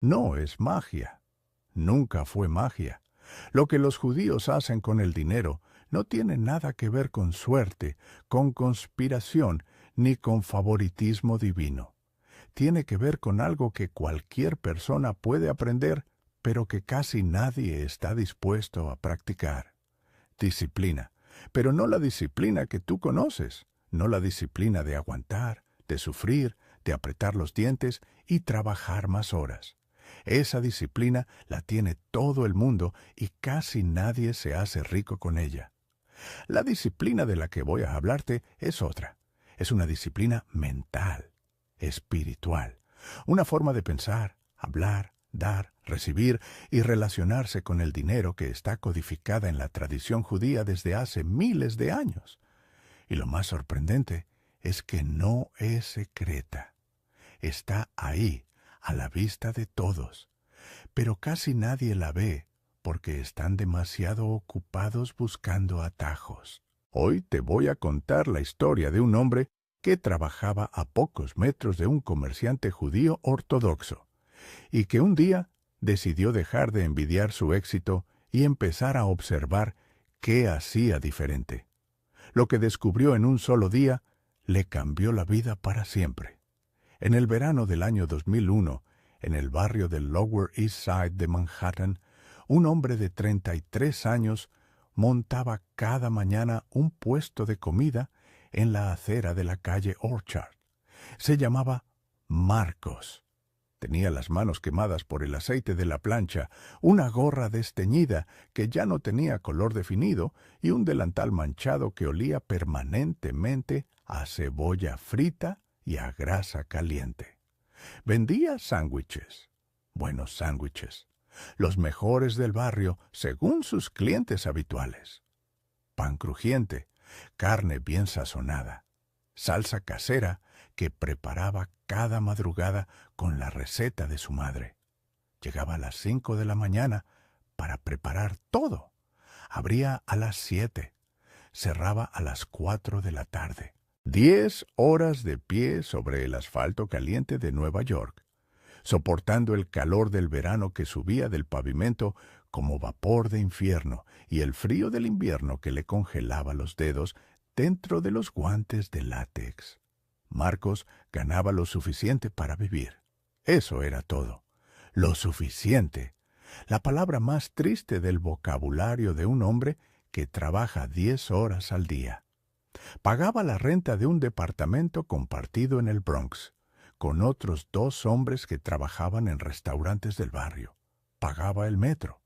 No es magia. Nunca fue magia. Lo que los judíos hacen con el dinero no tiene nada que ver con suerte, con conspiración, ni con favoritismo divino. Tiene que ver con algo que cualquier persona puede aprender, pero que casi nadie está dispuesto a practicar. Disciplina, pero no la disciplina que tú conoces, no la disciplina de aguantar, de sufrir, de apretar los dientes y trabajar más horas. Esa disciplina la tiene todo el mundo y casi nadie se hace rico con ella. La disciplina de la que voy a hablarte es otra. Es una disciplina mental, espiritual, una forma de pensar, hablar, dar, recibir y relacionarse con el dinero que está codificada en la tradición judía desde hace miles de años. Y lo más sorprendente es que no es secreta. Está ahí, a la vista de todos, pero casi nadie la ve porque están demasiado ocupados buscando atajos. Hoy te voy a contar la historia de un hombre que trabajaba a pocos metros de un comerciante judío ortodoxo y que un día decidió dejar de envidiar su éxito y empezar a observar qué hacía diferente. Lo que descubrió en un solo día le cambió la vida para siempre. En el verano del año 2001, en el barrio del Lower East Side de Manhattan, un hombre de 33 años montaba cada mañana un puesto de comida en la acera de la calle Orchard. Se llamaba Marcos. Tenía las manos quemadas por el aceite de la plancha, una gorra desteñida que ya no tenía color definido y un delantal manchado que olía permanentemente a cebolla frita y a grasa caliente. Vendía sándwiches, buenos sándwiches, los mejores del barrio según sus clientes habituales. Pan crujiente, carne bien sazonada, salsa casera que preparaba cada madrugada con la receta de su madre. Llegaba a las 5 de la mañana para preparar todo. Abría a las 7, cerraba a las 4 de la tarde. 10 horas de pie sobre el asfalto caliente de Nueva York, soportando el calor del verano que subía del pavimento como vapor de infierno y el frío del invierno que le congelaba los dedos dentro de los guantes de látex. Marcos ganaba lo suficiente para vivir. Eso era todo. Lo suficiente. La palabra más triste del vocabulario de un hombre que trabaja 10 horas al día. Pagaba la renta de un departamento compartido en el Bronx, con otros 2 hombres que trabajaban en restaurantes del barrio. Pagaba el metro.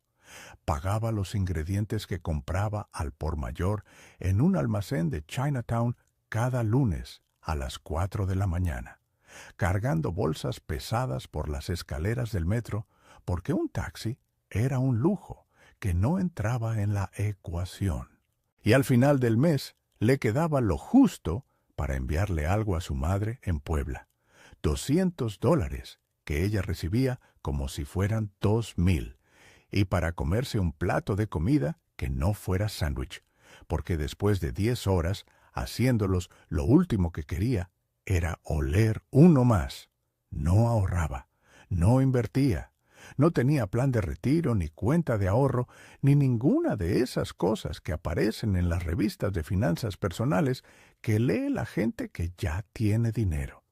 Pagaba los ingredientes que compraba al por mayor en un almacén de Chinatown cada lunes a las 4 de la mañana, cargando bolsas pesadas por las escaleras del metro, porque un taxi era un lujo que no entraba en la ecuación. Y al final del mes le quedaba lo justo para enviarle algo a su madre en Puebla, $200 que ella recibía como si fueran 2,000, y para comerse un plato de comida que no fuera sándwich, porque después de 10 horas haciéndolos, lo último que quería era oler uno más. No ahorraba, no invertía, no tenía plan de retiro, ni cuenta de ahorro, ni ninguna de esas cosas que aparecen en las revistas de finanzas personales que lee la gente que ya tiene dinero.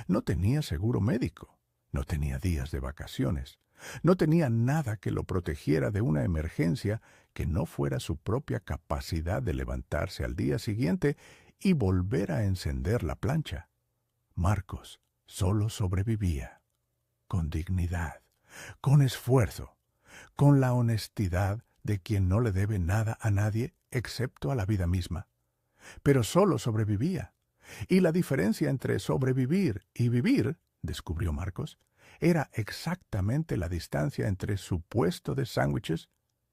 No tenía seguro médico, no tenía días de vacaciones, no tenía nada que lo protegiera de una emergencia que no fuera su propia capacidad de levantarse al día siguiente y volver a encender la plancha. Marcos solo sobrevivía, con dignidad, con esfuerzo, con la honestidad de quien no le debe nada a nadie excepto a la vida misma. Pero solo sobrevivía. Y la diferencia entre sobrevivir y vivir, descubrió Marcos, era exactamente la distancia entre su puesto de sándwiches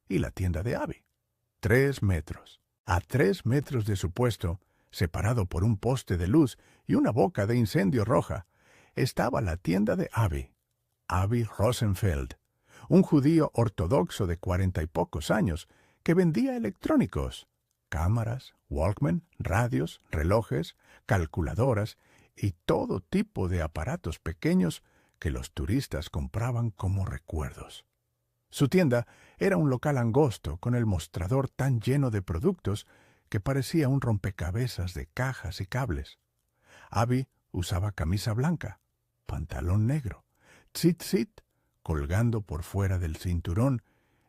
y la tienda de Abby. 3 metros. A 3 metros de su puesto, separado por un poste de luz y una boca de incendio roja, estaba la tienda de Abby Rosenfeld, un judío ortodoxo de 40 y pocos años que vendía electrónicos, cámaras, Walkman, radios, relojes, calculadoras y todo tipo de aparatos pequeños que los turistas compraban como recuerdos. Su tienda era un local angosto con el mostrador tan lleno de productos que parecía un rompecabezas de cajas y cables. Abby usaba camisa blanca, pantalón negro, tzitzit colgando por fuera del cinturón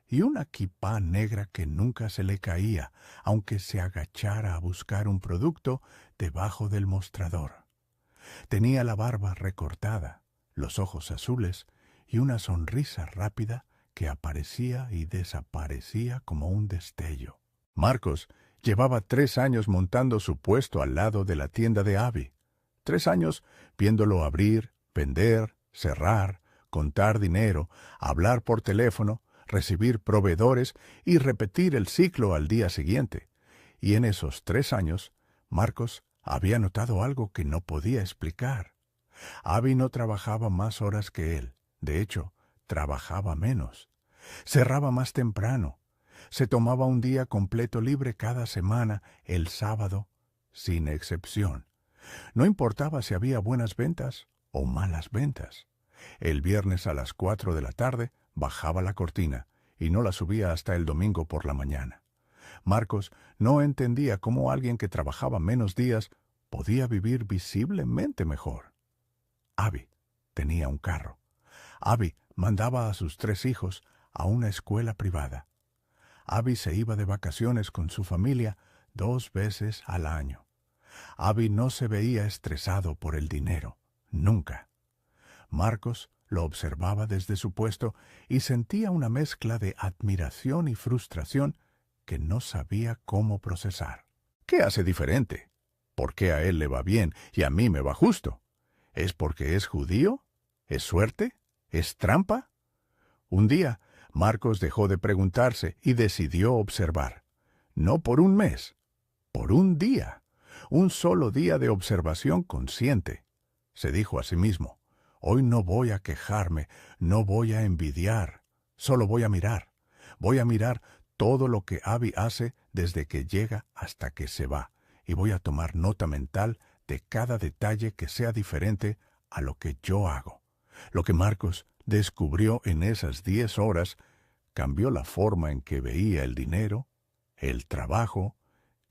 y una kipá negra que nunca se le caía, aunque se agachara a buscar un producto debajo del mostrador. Tenía la barba recortada, los ojos azules y una sonrisa rápida que aparecía y desaparecía como un destello. Marcos llevaba 3 años montando su puesto al lado de la tienda de Abby. 3 años viéndolo abrir, vender, cerrar, contar dinero, hablar por teléfono, recibir proveedores y repetir el ciclo al día siguiente. Y en esos 3 años, Marcos había notado algo que no podía explicar. Abby no trabajaba más horas que él. De hecho, trabajaba menos. Cerraba más temprano. Se tomaba un día completo libre cada semana, el sábado, sin excepción. No importaba si había buenas ventas o malas ventas. El viernes a las 4 de la tarde bajaba la cortina y no la subía hasta el domingo por la mañana. Marcos no entendía cómo alguien que trabajaba menos días podía vivir visiblemente mejor. Abby tenía un carro. Abby mandaba a sus 3 hijos a una escuela privada. Abby se iba de vacaciones con su familia 2 veces al año. Abby no se veía estresado por el dinero, nunca. Marcos lo observaba desde su puesto y sentía una mezcla de admiración y frustración que no sabía cómo procesar. ¿Qué hace diferente? ¿Por qué a él le va bien y a mí me va justo? ¿Es porque es judío? ¿Es suerte? ¿Es trampa? Un día, Marcos dejó de preguntarse y decidió observar. No por un mes, por un día. Un solo día de observación consciente. Se dijo a sí mismo, hoy no voy a quejarme, no voy a envidiar, solo voy a mirar. Voy a mirar todo lo que Abby hace desde que llega hasta que se va, y voy a tomar nota mental de cada detalle que sea diferente a lo que yo hago. Lo que Marcos descubrió en esas 10 horas cambió la forma en que veía el dinero, el trabajo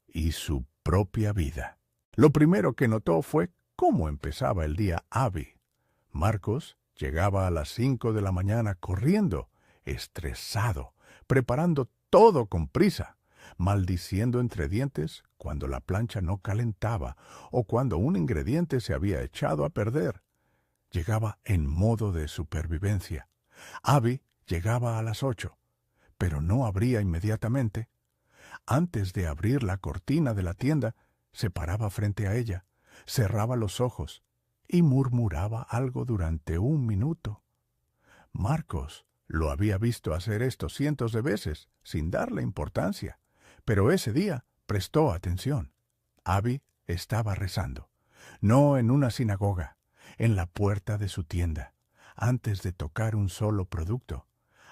y su propia vida. Lo primero que notó fue cómo empezaba el día Abby. Marcos llegaba a las 5 de la mañana corriendo, estresado, preparando todo con prisa, maldiciendo entre dientes cuando la plancha no calentaba o cuando un ingrediente se había echado a perder. Llegaba en modo de supervivencia. Abby llegaba a las 8, pero no abría inmediatamente. Antes de abrir la cortina de la tienda, se paraba frente a ella, cerraba los ojos y murmuraba algo durante 1 minuto. Marcos lo había visto hacer esto cientos de veces, sin darle importancia, pero ese día prestó atención. Abby estaba rezando, no en una sinagoga, en la puerta de su tienda, antes de tocar un solo producto,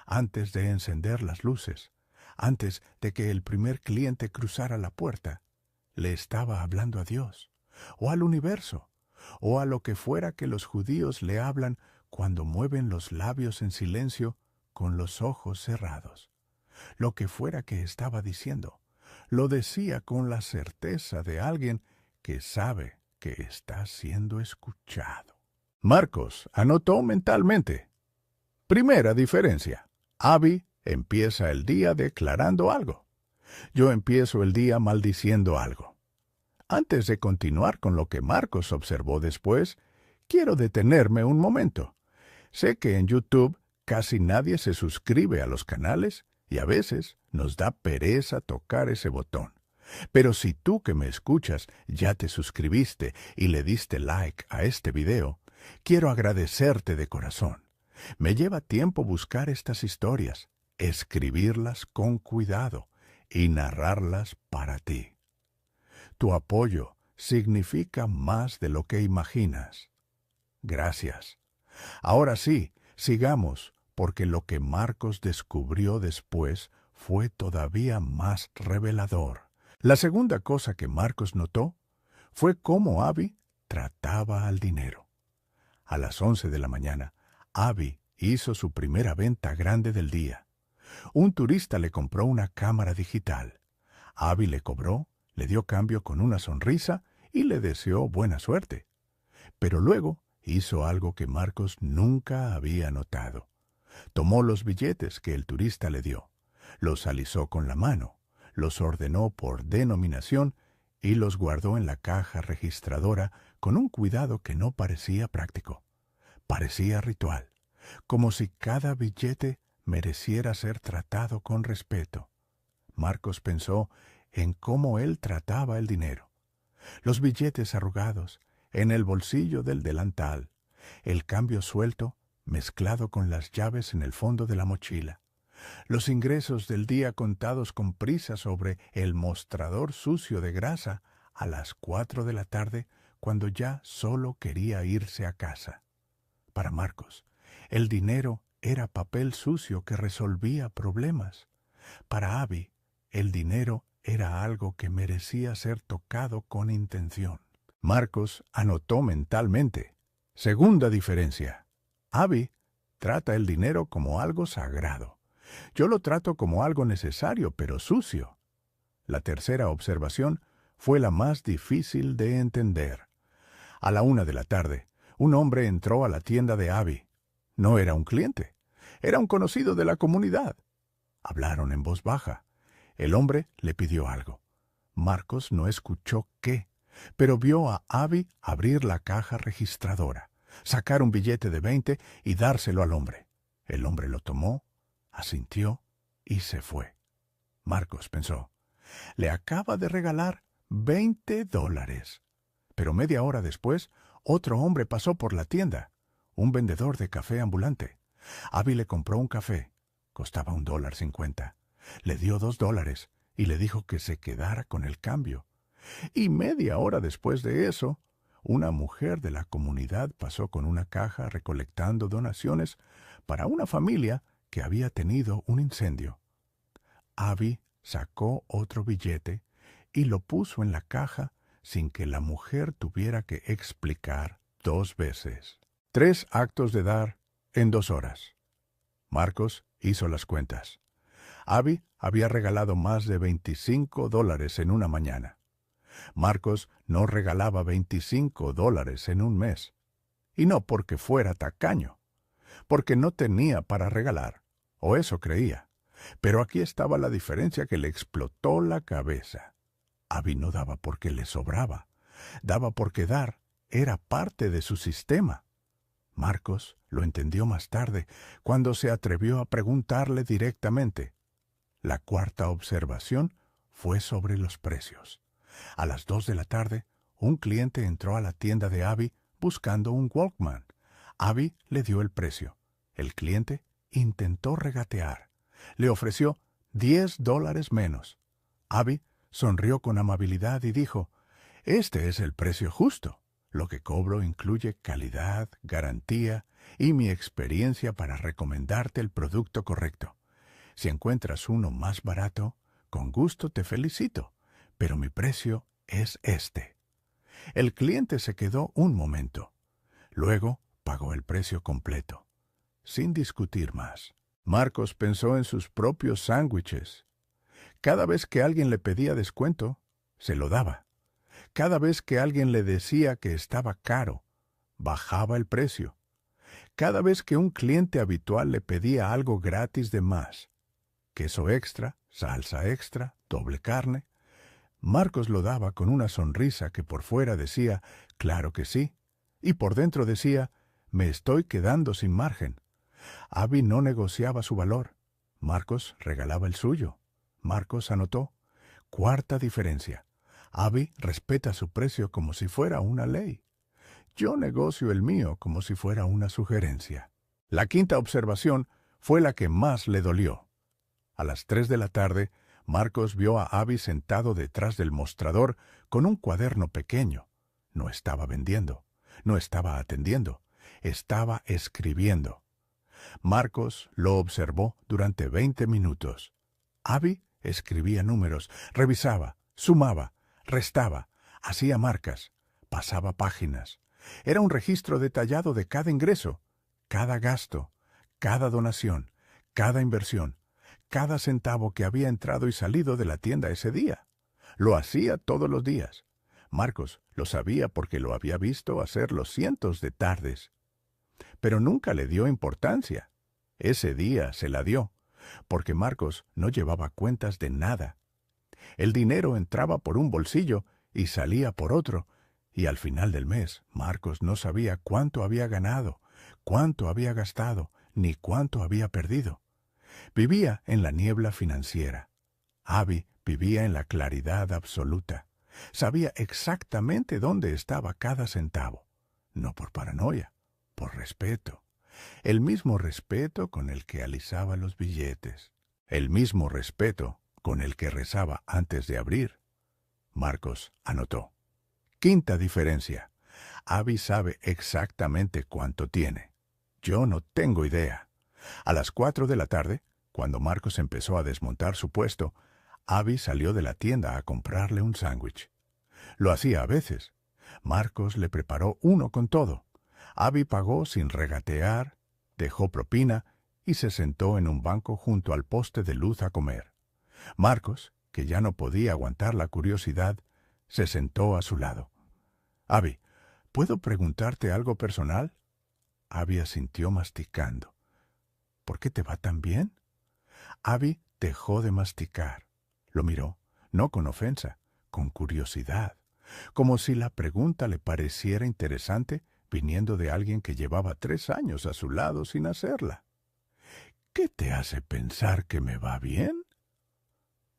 antes de encender las luces, antes de que el primer cliente cruzara la puerta. Le estaba hablando a Dios, o al universo, o a lo que fuera que los judíos le hablan cuando mueven los labios en silencio con los ojos cerrados. Lo que fuera que estaba diciendo, lo decía con la certeza de alguien que sabe que está siendo escuchado. Marcos anotó mentalmente. Primera diferencia. Abby empieza el día declarando algo. Yo empiezo el día maldiciendo algo. Antes de continuar con lo que Marcos observó después, quiero detenerme un momento. Sé que en YouTube casi nadie se suscribe a los canales y a veces nos da pereza tocar ese botón. Pero si tú que me escuchas ya te suscribiste y le diste like a este video, quiero agradecerte de corazón. Me lleva tiempo buscar estas historias, escribirlas con cuidado y narrarlas para ti. Tu apoyo significa más de lo que imaginas. Gracias. Ahora sí, sigamos, porque lo que Marcos descubrió después fue todavía más revelador. La segunda cosa que Marcos notó fue cómo Abby trataba al dinero. A las 11 de la mañana, Abby hizo su primera venta grande del día. Un turista le compró una cámara digital. Abby le cobró, le dio cambio con una sonrisa y le deseó buena suerte. Pero luego hizo algo que Marcos nunca había notado. Tomó los billetes que el turista le dio, los alisó con la mano, los ordenó por denominación y los guardó en la caja registradora con un cuidado que no parecía práctico. Parecía ritual, como si cada billete mereciera ser tratado con respeto. Marcos pensó en cómo él trataba el dinero. Los billetes arrugados, en el bolsillo del delantal, el cambio suelto mezclado con las llaves en el fondo de la mochila, los ingresos del día contados con prisa sobre el mostrador sucio de grasa a las 4 de la tarde cuando ya solo quería irse a casa. Para Marcos, el dinero era papel sucio que resolvía problemas. Para Abby, el dinero era algo que merecía ser tocado con intención. Marcos anotó mentalmente. Segunda diferencia. Abby trata el dinero como algo sagrado. Yo lo trato como algo necesario, pero sucio. La tercera observación fue la más difícil de entender. A la 1 de la tarde, un hombre entró a la tienda de Abby. No era un cliente, era un conocido de la comunidad. Hablaron en voz baja. El hombre le pidió algo. Marcos no escuchó qué, pero vio a Abby abrir la caja registradora, sacar un billete de 20 y dárselo al hombre. El hombre lo tomó, asintió y se fue. Marcos pensó, le acaba de regalar $20. Pero media hora después, otro hombre pasó por la tienda, un vendedor de café ambulante. Abby le compró un café. Costaba $1.50. Le dio $2 y le dijo que se quedara con el cambio. Y media hora después de eso, una mujer de la comunidad pasó con una caja recolectando donaciones para una familia que había tenido un incendio. Abby sacó otro billete y lo puso en la caja sin que la mujer tuviera que explicar 2 veces. 3 actos de dar en 2 horas. Marcos hizo las cuentas. Abby había regalado más de $25 en una mañana. Marcos no regalaba $25 en un mes. Y no porque fuera tacaño, porque no tenía para regalar, o eso creía. Pero aquí estaba la diferencia que le explotó la cabeza. Abby no daba porque le sobraba, daba porque dar era parte de su sistema. Marcos lo entendió más tarde, cuando se atrevió a preguntarle directamente. La cuarta observación fue sobre los precios. A las 2 de la tarde, un cliente entró a la tienda de Abby buscando un Walkman. Abby le dio el precio. El cliente intentó regatear. Le ofreció $10 menos. Abby sonrió con amabilidad y dijo, «Este es el precio justo. Lo que cobro incluye calidad, garantía y mi experiencia para recomendarte el producto correcto. Si encuentras uno más barato, con gusto te felicito, pero mi precio es este». El cliente se quedó un momento. Luego pagó el precio completo, sin discutir más. Marcos pensó en sus propios sándwiches. Cada vez que alguien le pedía descuento, se lo daba. Cada vez que alguien le decía que estaba caro, bajaba el precio. Cada vez que un cliente habitual le pedía algo gratis de más, queso extra, salsa extra, doble carne, Marcos lo daba con una sonrisa que por fuera decía, «Claro que sí», y por dentro decía, «Me estoy quedando sin margen». Abby no negociaba su valor. Marcos regalaba el suyo. Marcos anotó. Cuarta diferencia. Abby respeta su precio como si fuera una ley. Yo negocio el mío como si fuera una sugerencia. La quinta observación fue la que más le dolió. A las 3 de la tarde, Marcos vio a Abby sentado detrás del mostrador con un cuaderno pequeño. No estaba vendiendo, no estaba atendiendo, estaba escribiendo. Marcos lo observó durante 20 minutos. Abby escribía números, revisaba, sumaba, restaba, hacía marcas, pasaba páginas. Era un registro detallado de cada ingreso, cada gasto, cada donación, cada inversión, cada centavo que había entrado y salido de la tienda ese día. Lo hacía todos los días. Marcos lo sabía porque lo había visto hacerlo cientos de tardes. Pero nunca le dio importancia. Ese día se la dio, porque Marcos no llevaba cuentas de nada. El dinero entraba por un bolsillo y salía por otro, y al final del mes Marcos no sabía cuánto había ganado, cuánto había gastado, ni cuánto había perdido. Vivía en la niebla financiera. Abby vivía en la claridad absoluta. Sabía exactamente dónde estaba cada centavo. No por paranoia, por respeto. El mismo respeto con el que alisaba los billetes. El mismo respeto con el que rezaba antes de abrir. Marcos anotó. Quinta diferencia. Abby sabe exactamente cuánto tiene. Yo no tengo idea. A las 4 de la tarde, cuando Marcos empezó a desmontar su puesto, Abby salió de la tienda a comprarle un sándwich. Lo hacía a veces. Marcos le preparó uno con todo. Abby pagó sin regatear, dejó propina y se sentó en un banco junto al poste de luz a comer. Marcos, que ya no podía aguantar la curiosidad, se sentó a su lado. «Abby, ¿puedo preguntarte algo personal?» Abby asintió masticando. «¿Por qué te va tan bien?» Abby dejó de masticar. Lo miró, no con ofensa, con curiosidad, como si la pregunta le pareciera interesante viniendo de alguien que llevaba 3 años a su lado sin hacerla. «¿Qué te hace pensar que me va bien?»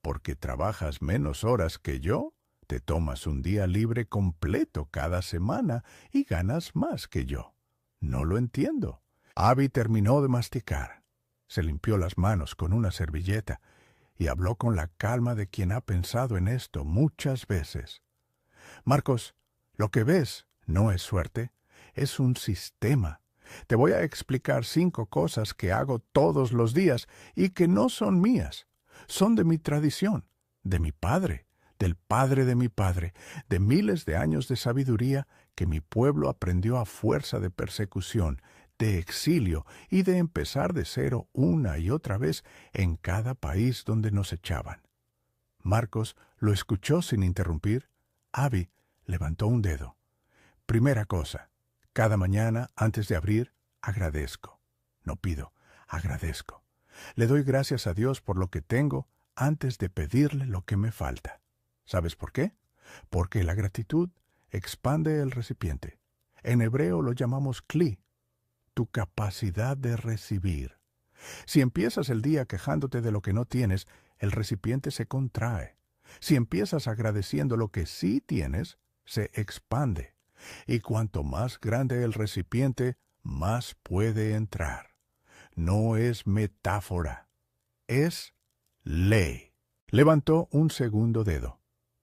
«Porque trabajas menos horas que yo, te tomas un día libre completo cada semana y ganas más que yo. No lo entiendo». Abby terminó de masticar. Se limpió las manos con una servilleta y habló con la calma de quien ha pensado en esto muchas veces. «Marcos, lo que ves no es suerte, es un sistema. Te voy a explicar 5 cosas que hago todos los días y que no son mías. Son de mi tradición, de mi padre, del padre de mi padre, de miles de años de sabiduría que mi pueblo aprendió a fuerza de persecución, de exilio y de empezar de cero una y otra vez en cada país donde nos echaban». Marcos lo escuchó sin interrumpir. Abby levantó un dedo. «Primera cosa, cada mañana antes de abrir, agradezco. No pido, agradezco. Le doy gracias a Dios por lo que tengo antes de pedirle lo que me falta. ¿Sabes por qué? Porque la gratitud expande el recipiente. En hebreo lo llamamos kli, tu capacidad de recibir. Si empiezas el día quejándote de lo que no tienes, el recipiente se contrae. Si empiezas agradeciendo lo que sí tienes, se expande. Y cuanto más grande el recipiente, más puede entrar. No es metáfora, es ley. Levantó un segundo dedo.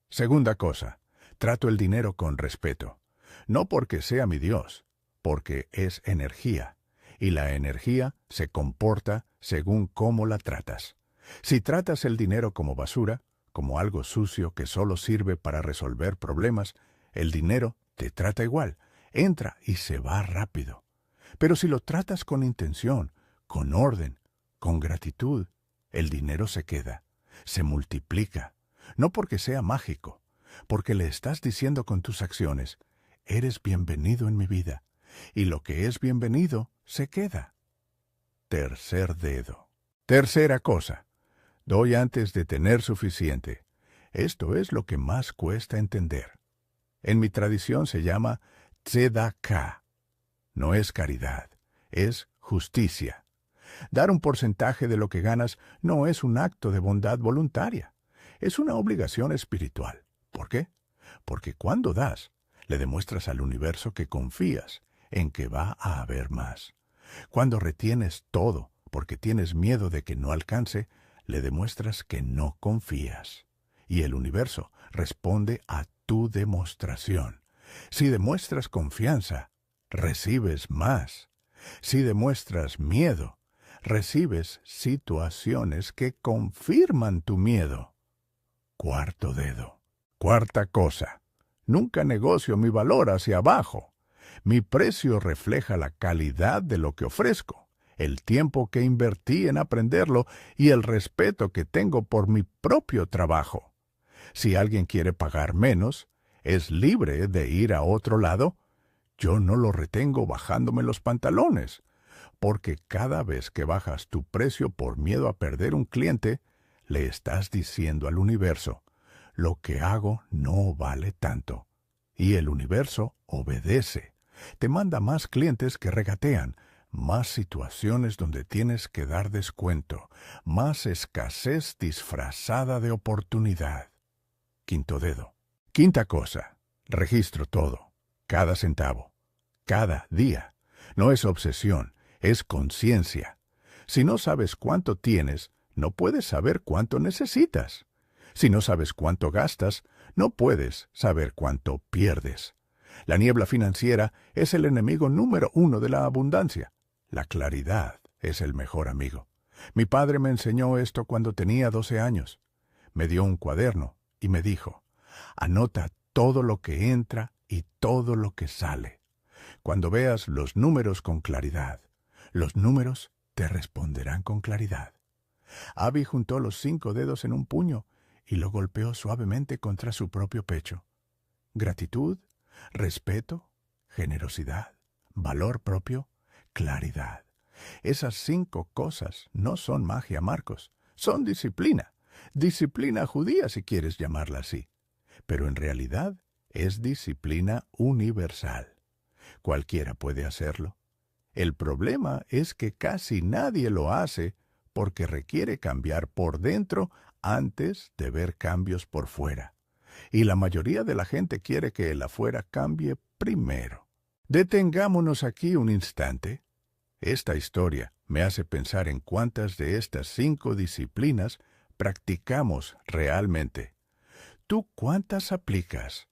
Segunda cosa, trato el dinero con respeto. No porque sea mi Dios, porque es energía, y la energía se comporta según cómo la tratas. Si tratas el dinero como basura, como algo sucio que solo sirve para resolver problemas, el dinero te trata igual, entra y se va rápido. Pero si lo tratas con intención, con orden, con gratitud, el dinero se queda, se multiplica, no porque sea mágico, porque le estás diciendo con tus acciones, eres bienvenido en mi vida, y lo que es bienvenido se queda. Tercer dedo. Tercera cosa, doy antes de tener suficiente. Esto es lo que más cuesta entender. En mi tradición se llama tzedakah. No es caridad, es justicia. Dar un porcentaje de lo que ganas no es un acto de bondad voluntaria. Es una obligación espiritual. ¿Por qué? Porque cuando das, le demuestras al universo que confías en que va a haber más. Cuando retienes todo porque tienes miedo de que no alcance, le demuestras que no confías. Y el universo responde a tu demostración. Si demuestras confianza, recibes más. Si demuestras miedo, recibes situaciones que confirman tu miedo. Cuarto dedo. Cuarta cosa. Nunca negocio mi valor hacia abajo. Mi precio refleja la calidad de lo que ofrezco, el tiempo que invertí en aprenderlo y el respeto que tengo por mi propio trabajo. Si alguien quiere pagar menos, es libre de ir a otro lado. Yo no lo retengo bajándome los pantalones, porque cada vez que bajas tu precio por miedo a perder un cliente, le estás diciendo al universo, lo que hago no vale tanto. Y el universo obedece. Te manda más clientes que regatean, más situaciones donde tienes que dar descuento, más escasez disfrazada de oportunidad. Quinto dedo. Quinta cosa. Registro todo. Cada centavo. Cada día. No es obsesión, es conciencia. Si no sabes cuánto tienes, no puedes saber cuánto necesitas. Si no sabes cuánto gastas, no puedes saber cuánto pierdes. La niebla financiera es el enemigo número 1 de la abundancia. La claridad es el mejor amigo. Mi padre me enseñó esto cuando tenía 12 años. Me dio un cuaderno y me dijo, anota todo lo que entra y todo lo que sale. Cuando veas los números con claridad, los números te responderán con claridad. Abby juntó los 5 dedos en un puño y lo golpeó suavemente contra su propio pecho. Gratitud, respeto, generosidad, valor propio, claridad. Esas 5 cosas no son magia, Marcos, son disciplina. Disciplina judía, si quieres llamarla así. Pero en realidad es disciplina universal. Cualquiera puede hacerlo. El problema es que casi nadie lo hace porque requiere cambiar por dentro antes de ver cambios por fuera. Y la mayoría de la gente quiere que el afuera cambie primero. Detengámonos aquí un instante. Esta historia me hace pensar en cuántas de estas 5 disciplinas practicamos realmente. ¿Tú cuántas aplicas?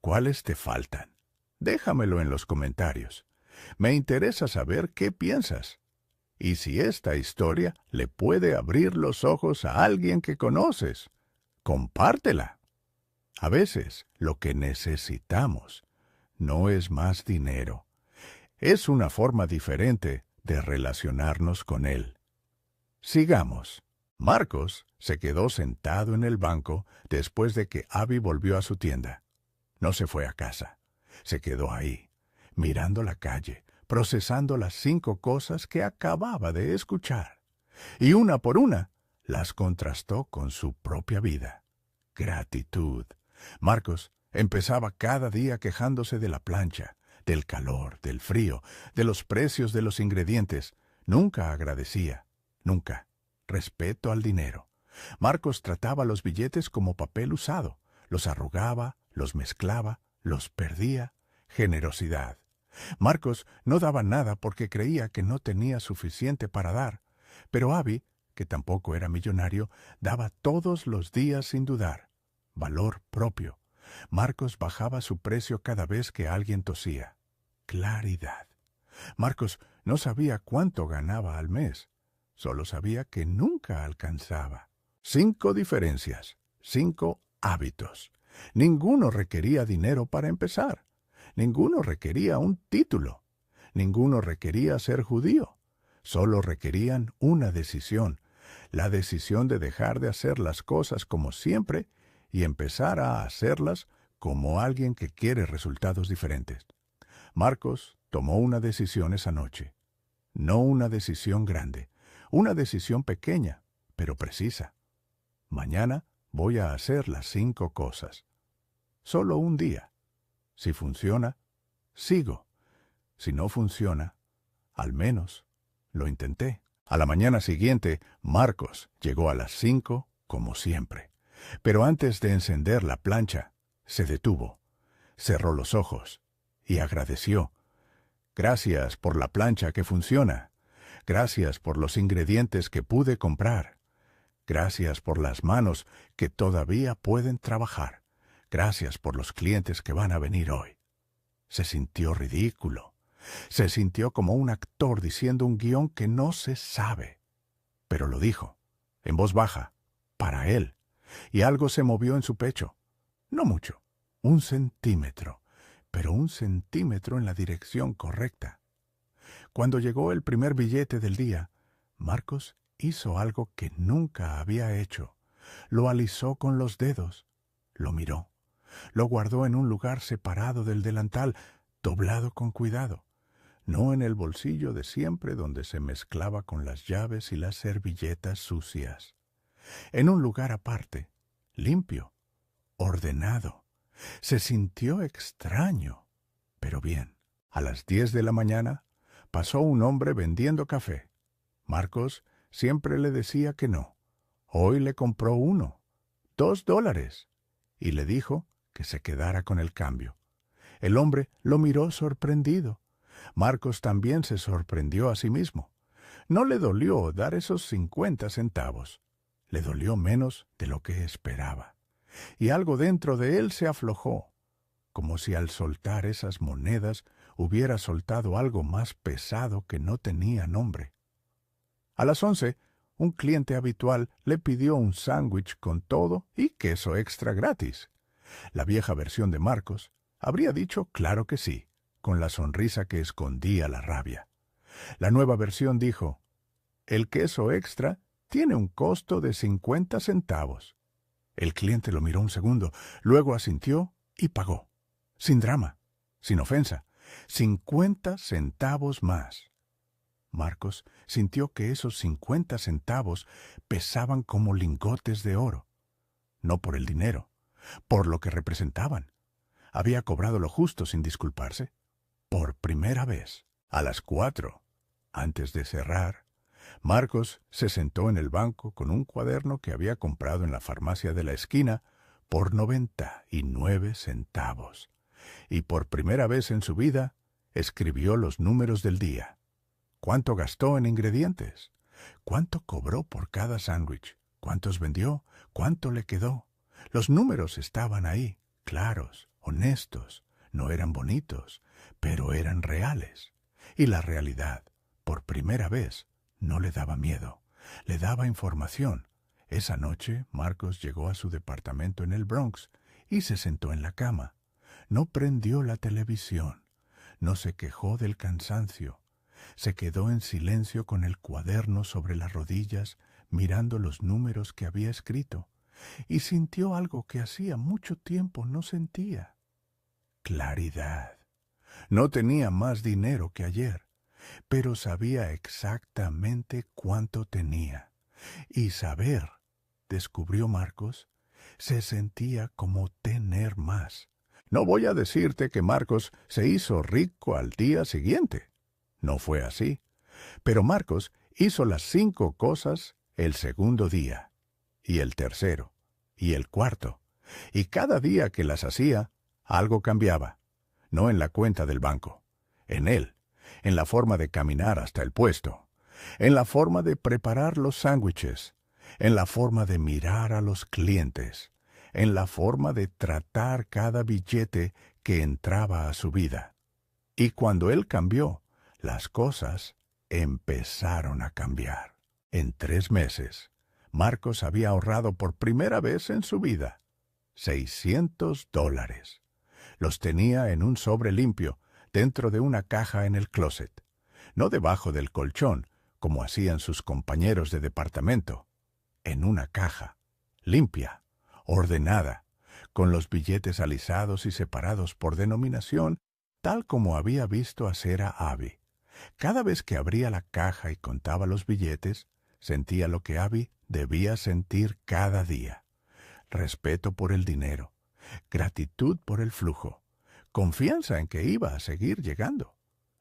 ¿Cuáles te faltan? Déjamelo en los comentarios. Me interesa saber qué piensas. Y si esta historia le puede abrir los ojos a alguien que conoces, compártela. A veces lo que necesitamos no es más dinero. Es una forma diferente de relacionarnos con él. Sigamos. Marcos se quedó sentado en el banco después de que Abby volvió a su tienda. No se fue a casa. Se quedó ahí, mirando la calle, procesando las 5 cosas que acababa de escuchar. Y una por una, las contrastó con su propia vida. Gratitud. Marcos empezaba cada día quejándose de la plancha, del calor, del frío, de los precios de los ingredientes. Nunca agradecía. Nunca. Respeto al dinero. Marcos trataba los billetes como papel usado. Los arrugaba, los mezclaba, los perdía. Generosidad. Marcos no daba nada porque creía que no tenía suficiente para dar. Pero Abby, que tampoco era millonario, daba todos los días sin dudar. Valor propio. Marcos bajaba su precio cada vez que alguien tosía. Claridad. Marcos no sabía cuánto ganaba al mes. Solo sabía que nunca alcanzaba. 5 diferencias. 5 hábitos. Ninguno requería dinero para empezar. Ninguno requería un título. Ninguno requería ser judío. Solo requerían una decisión. La decisión de dejar de hacer las cosas como siempre y empezar a hacerlas como alguien que quiere resultados diferentes. Marcos tomó una decisión esa noche. No una decisión grande. Una decisión pequeña, pero precisa. Mañana voy a hacer las 5 cosas. Solo un día. Si funciona, sigo. Si no funciona, al menos lo intenté. A la mañana siguiente, Marcos llegó a las 5 como siempre. Pero antes de encender la plancha, se detuvo, cerró los ojos y agradeció. Gracias por la plancha que funciona. Gracias por los ingredientes que pude comprar. Gracias por las manos que todavía pueden trabajar. Gracias por los clientes que van a venir hoy. Se sintió ridículo. Se sintió como un actor diciendo un guión que no se sabe. Pero lo dijo, en voz baja, para él, y algo se movió en su pecho. No mucho, 1 centímetro, pero 1 centímetro en la dirección correcta. Cuando llegó el primer billete del día, Marcos hizo algo que nunca había hecho. Lo alisó con los dedos, lo miró, lo guardó en un lugar separado del delantal, doblado con cuidado, no en el bolsillo de siempre donde se mezclaba con las llaves y las servilletas sucias. En un lugar aparte, limpio, ordenado. Se sintió extraño, pero bien. A las 10 de la mañana pasó un hombre vendiendo café. Marcos siempre le decía que no. Hoy le compró uno, $2, y le dijo que se quedara con el cambio. El hombre lo miró sorprendido. Marcos también se sorprendió a sí mismo. No le dolió dar esos 50 centavos. Le dolió menos de lo que esperaba. Y algo dentro de él se aflojó, como si al soltar esas monedas hubiera soltado algo más pesado que no tenía nombre. A las 11, un cliente habitual le pidió un sándwich con todo y queso extra gratis. La vieja versión de Marcos habría dicho claro que sí, con la sonrisa que escondía la rabia. La nueva versión dijo, el queso extra tiene un costo de 50 centavos. El cliente lo miró un segundo, luego asintió y pagó. Sin drama, sin ofensa, 50 centavos más. Marcos sintió que esos 50 centavos pesaban como lingotes de oro. No por el dinero, por lo que representaban. Había cobrado lo justo sin disculparse. Por primera vez. A las 4, antes de cerrar, Marcos se sentó en el banco con un cuaderno que había comprado en la farmacia de la esquina por 99 centavos. Y por primera vez en su vida escribió los números del día. ¿Cuánto gastó en ingredientes? ¿Cuánto cobró por cada sándwich? ¿Cuántos vendió? ¿Cuánto le quedó? Los números estaban ahí, claros, honestos. No eran bonitos, pero eran reales. Y la realidad, por primera vez, no le daba miedo, le daba información. Esa noche Marcos llegó a su departamento en el Bronx y se sentó en la cama. No prendió la televisión, no se quejó del cansancio. Se quedó en silencio con el cuaderno sobre las rodillas, mirando los números que había escrito, y sintió algo que hacía mucho tiempo no sentía. Claridad. No tenía más dinero que ayer, pero sabía exactamente cuánto tenía. Y saber, descubrió Marcos, se sentía como tener más. No voy a decirte que Marcos se hizo rico al día siguiente. No fue así. Pero Marcos hizo las 5 cosas el segundo día, y el tercero, y el cuarto. Y cada día que las hacía, algo cambiaba. No en la cuenta del banco, en él, en la forma de caminar hasta el puesto, en la forma de preparar los sándwiches, en la forma de mirar a los clientes, en la forma de tratar cada billete que entraba a su vida. Y cuando él cambió, las cosas empezaron a cambiar. En 3 meses, Marcos había ahorrado por primera vez en su vida $600. Los tenía en un sobre limpio, dentro de una caja en el closet, no debajo del colchón, como hacían sus compañeros de departamento. En una caja, limpia, ordenada, con los billetes alisados y separados por denominación, tal como había visto hacer a Abby. Cada vez que abría la caja y contaba los billetes, sentía lo que Abby debía sentir cada día. Respeto por el dinero, gratitud por el flujo, confianza en que iba a seguir llegando.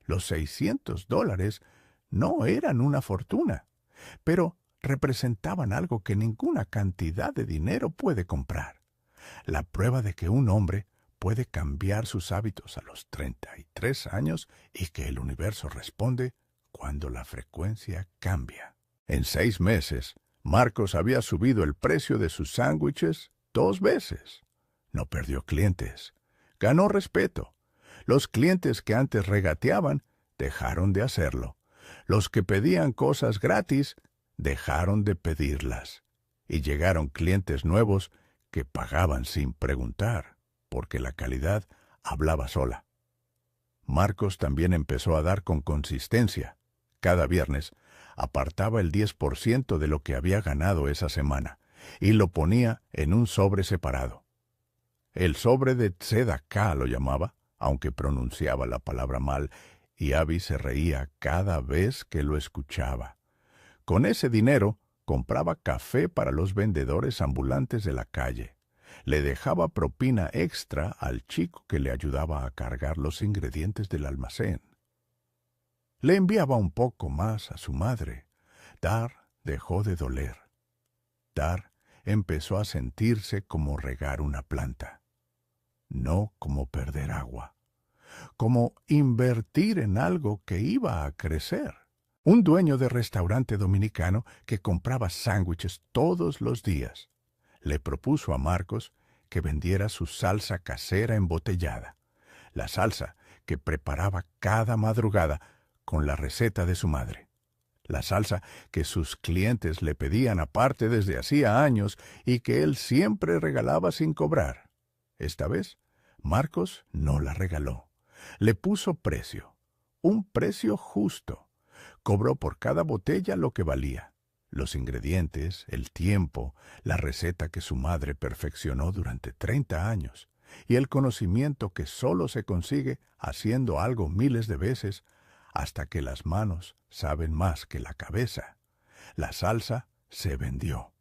Los $600 no eran una fortuna, pero representaban algo que ninguna cantidad de dinero puede comprar. La prueba de que un hombre puede cambiar sus hábitos a los 33 años y que el universo responde cuando la frecuencia cambia. En 6 meses, Marcos había subido el precio de sus sándwiches 2 veces. No perdió clientes. Ganó respeto. Los clientes que antes regateaban dejaron de hacerlo. Los que pedían cosas gratis dejaron de pedirlas. Y llegaron clientes nuevos que pagaban sin preguntar, porque la calidad hablaba sola. Marcos también empezó a dar con consistencia. Cada viernes apartaba el 10% de lo que había ganado esa semana y lo ponía en un sobre separado. El sobre de Tzedaká lo llamaba, aunque pronunciaba la palabra mal, y Abby se reía cada vez que lo escuchaba. Con ese dinero compraba café para los vendedores ambulantes de la calle. Le dejaba propina extra al chico que le ayudaba a cargar los ingredientes del almacén. Le enviaba un poco más a su madre. Dar dejó de doler. Dar empezó a sentirse como regar una planta, no como perder agua, como invertir en algo que iba a crecer. Un dueño de restaurante dominicano que compraba sándwiches todos los días le propuso a Marcos que vendiera su salsa casera embotellada, la salsa que preparaba cada madrugada con la receta de su madre, la salsa que sus clientes le pedían aparte desde hacía años y que él siempre regalaba sin cobrar. Esta vez, Marcos no la regaló. Le puso precio, un precio justo. Cobró por cada botella lo que valía, los ingredientes, el tiempo, la receta que su madre perfeccionó durante 30 años y el conocimiento que solo se consigue haciendo algo miles de veces hasta que las manos saben más que la cabeza. La salsa se vendió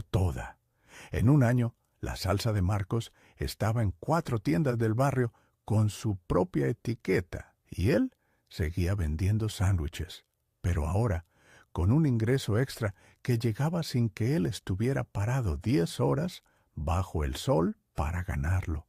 toda. En un año, la salsa de Marcos estaba en 4 tiendas del barrio con su propia etiqueta y él seguía vendiendo sándwiches, pero ahora con un ingreso extra que llegaba sin que él estuviera parado 10 horas bajo el sol para ganarlo.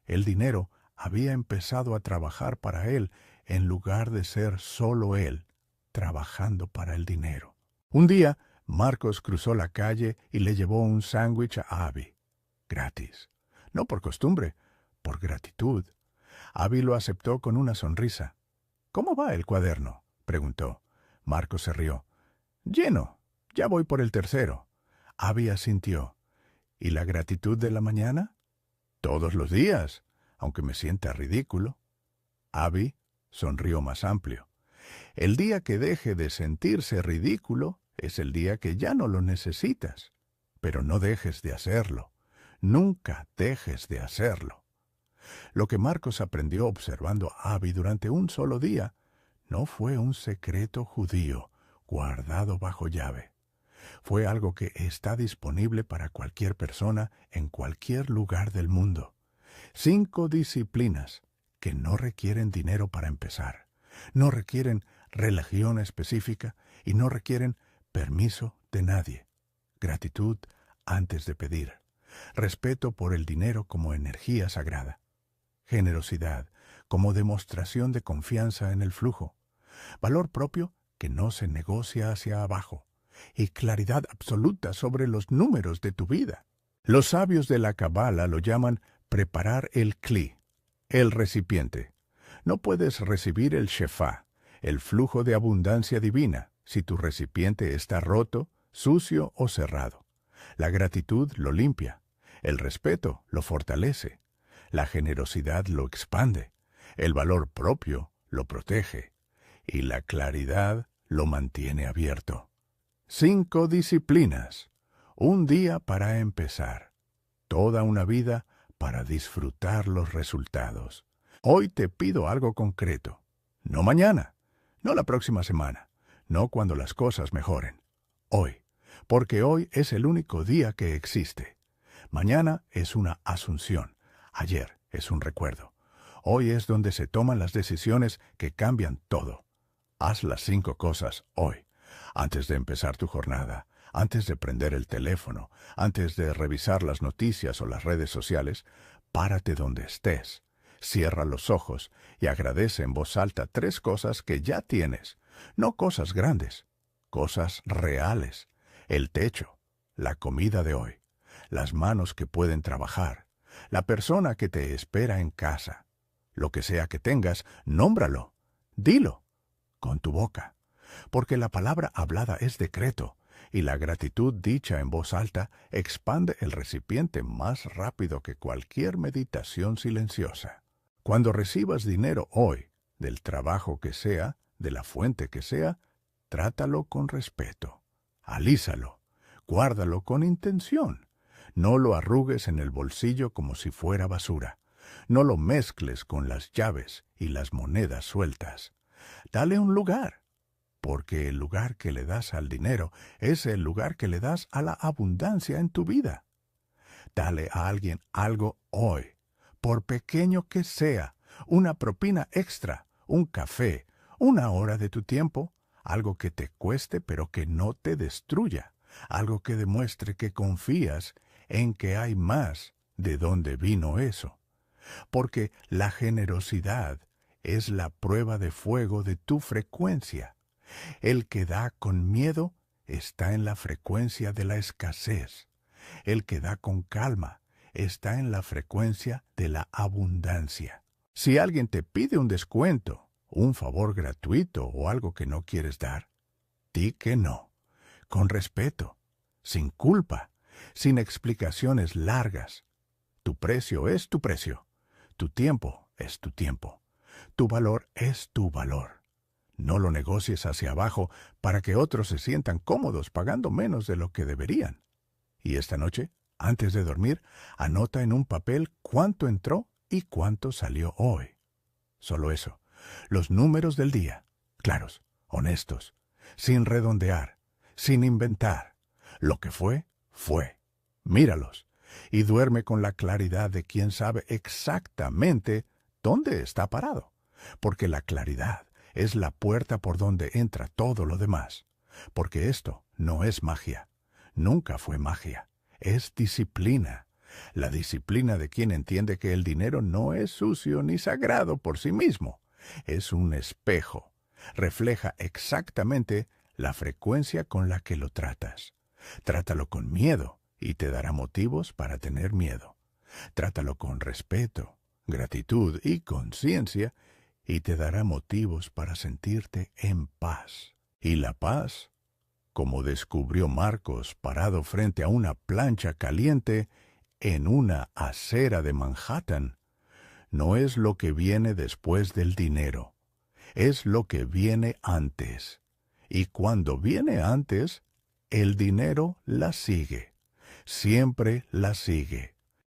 El dinero había empezado a trabajar para él en lugar de ser solo él trabajando para el dinero. Un día, Marcos cruzó la calle y le llevó un sándwich a Abby, gratis. No por costumbre, por gratitud. Abby lo aceptó con una sonrisa. —¿Cómo va el cuaderno? —preguntó. Marcos se rió. —Lleno. Ya voy por el tercero. Abby asintió. —¿Y la gratitud de la mañana? —Todos los días, aunque me sienta ridículo. Abby sonrió más amplio. El día que deje de sentirse ridículo es el día que ya no lo necesitas. Pero no dejes de hacerlo. Nunca dejes de hacerlo. Lo que Marcos aprendió observando a Abby durante un solo día no fue un secreto judío guardado bajo llave. Fue algo que está disponible para cualquier persona en cualquier lugar del mundo. 5 disciplinas que no requieren dinero para empezar, no requieren religión específica y no requieren permiso de nadie. Gratitud antes de pedir. Respeto por el dinero como energía sagrada. Generosidad como demostración de confianza en el flujo. Valor propio que no se negocia hacia abajo. Y claridad absoluta sobre los números de tu vida. Los sabios de la Cabala lo llaman preparar el kli, el recipiente. No puedes recibir el shefá, el flujo de abundancia divina, si tu recipiente está roto, sucio o cerrado. La gratitud lo limpia, el respeto lo fortalece, la generosidad lo expande, el valor propio lo protege y la claridad lo mantiene abierto. 5 disciplinas, un día para empezar, toda una vida para disfrutar los resultados. Hoy te pido algo concreto, no mañana, no la próxima semana, no cuando las cosas mejoren. Hoy, porque hoy es el único día que existe. Mañana es una asunción, ayer es un recuerdo. Hoy es donde se toman las decisiones que cambian todo. Haz las 5 cosas hoy, antes de empezar tu jornada, antes de prender el teléfono, antes de revisar las noticias o las redes sociales. Párate donde estés, cierra los ojos y agradece en voz alta 3 cosas que ya tienes, no cosas grandes, cosas reales. El techo, la comida de hoy, las manos que pueden trabajar, la persona que te espera en casa. Lo que sea que tengas, nómbralo, dilo, con tu boca, porque la palabra hablada es decreto, Y la gratitud dicha en voz alta expande el recipiente más rápido que cualquier meditación silenciosa. Cuando recibas dinero hoy, del trabajo que sea, de la fuente que sea, trátalo con respeto. Alízalo. Guárdalo con intención. No lo arrugues en el bolsillo como si fuera basura. No lo mezcles con las llaves y las monedas sueltas. Dale un lugar, porque el lugar que le das al dinero es el lugar que le das a la abundancia en tu vida. Dale a alguien algo hoy, por pequeño que sea, una propina extra, un café, una hora de tu tiempo, algo que te cueste pero que no te destruya, algo que demuestre que confías en que hay más de dónde vino eso. Porque la generosidad es la prueba de fuego de tu frecuencia. El que da con miedo está en la frecuencia de la escasez. El que da con calma está en la frecuencia de la abundancia. Si alguien te pide un descuento, un favor gratuito o algo que no quieres dar, di que no, con respeto, sin culpa, sin explicaciones largas. Tu precio es tu precio. Tu tiempo es tu tiempo. Tu valor es tu valor. No lo negocies hacia abajo para que otros se sientan cómodos pagando menos de lo que deberían. Y esta noche, antes de dormir, anota en un papel cuánto entró y cuánto salió hoy. Solo eso. Los números del día, claros, honestos, sin redondear, sin inventar. Lo que fue, fue. Míralos y duerme con la claridad de quien sabe exactamente dónde está parado, porque la claridad es la puerta por donde entra todo lo demás, porque esto no es magia, nunca fue magia, es disciplina, la disciplina de quien entiende que el dinero no es sucio ni sagrado por sí mismo, es un espejo, refleja exactamente la frecuencia con la que lo tratas. Trátalo con miedo y te dará motivos para tener miedo. Trátalo con respeto, gratitud y conciencia y te dará motivos para sentirte en paz. Y la paz, como descubrió Marcos parado frente a una plancha caliente en una acera de Manhattan, no es lo que viene después del dinero, es lo que viene antes. Y cuando viene antes, el dinero la sigue, siempre la sigue.